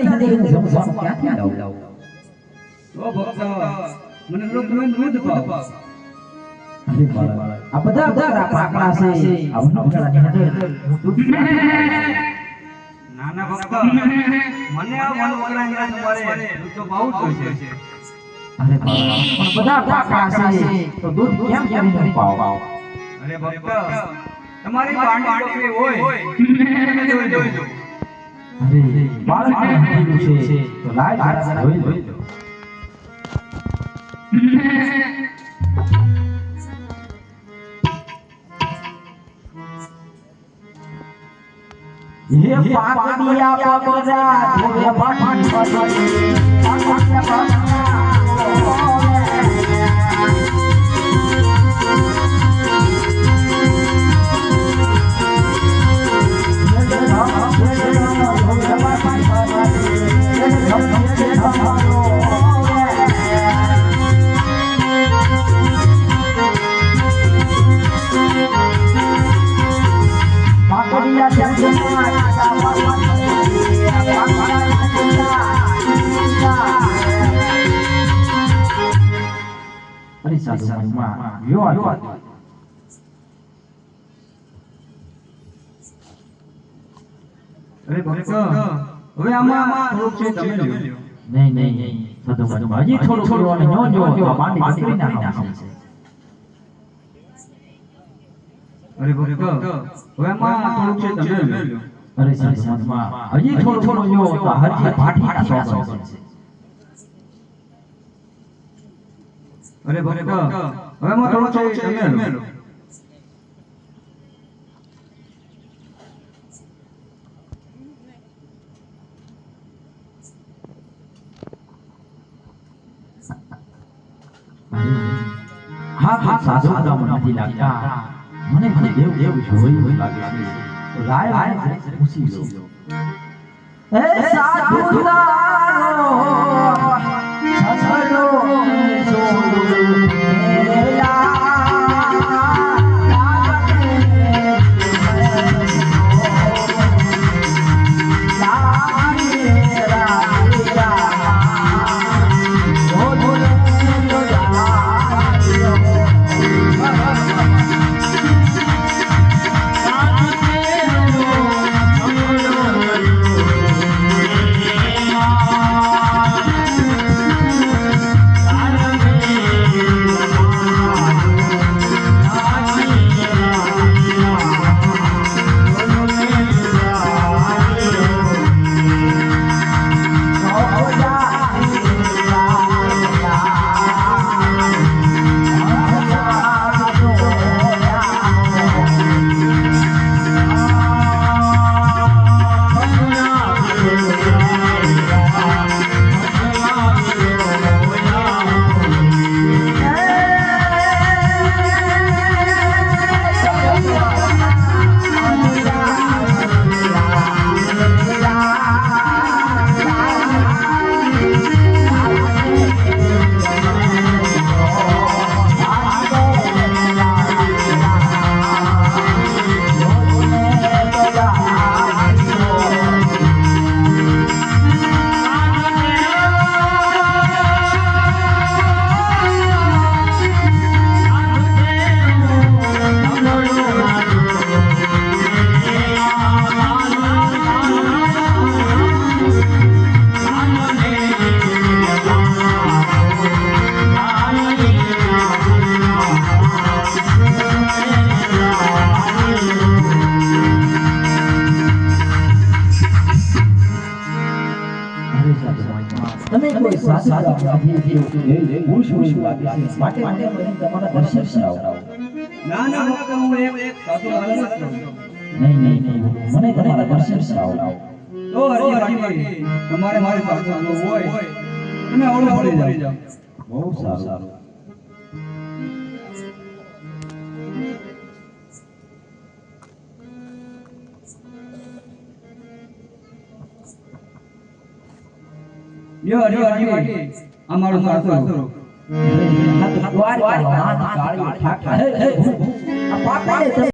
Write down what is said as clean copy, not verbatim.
હદી હદી જમવાનું ક્યાંથી લાવું તો ભક્ત મને દૂધ પાવ અરે બાળા આ બધા પાકડા છે આ વનોકળાની હદે દૂધ નાના ભક્ત મને આ વનોકળાની તમારે દૂધ તો બહુ જોઈએ છે અરે બાળા પણ બધા પાકડા છે તો દૂધ કેમ કરીને પાવ અરે ભક્ત તમારી પાંડી હોય તમે જોઈ લો અરે બાળકને હંધેલું છે તો લાય જરા જોઈ લો ये पाकड़िया पकड़ा धोवे पानी पकड़ी पाकड़िया पकड़ा अरे साधु महात्मा यो आयो અરે ભક્ત હવે આમાં થોડુંક છે તમે લ્યો નહીં સાધુ महात्मा હજી થોડું અને જો માંડી બકરી ના છે અરે ભક્ત હવે આમાં થોડુંક છે તમે લ્યો અરે સાધુ महात्मा હજી થોડું જો તો હરજી પાઠી ના સોગન છે અરે ભક્ત હવે આમાં થોડું છે તમે લ્યો હા સાધુ મને નથી લાગતા મને દેવ જોઈ લાગે છે તો લાય પૂછી લો એ સાધુ તારો સસડો તમે કોઈ સાધુ નથી પુરુષ લાગે છે માટે મને તમારા દર્શન કરાવો ના હું એક સાધુ માણસ છું નહીં મને તમારા દર્શન કરાવો તો હરી તમારે મારી પાસે હોય તમે ઓળો પડી જાઓ બહુ સારું યો હરી અમારો સાસરો આ તો દ્વારકા હાથ કાળી ઠાઠા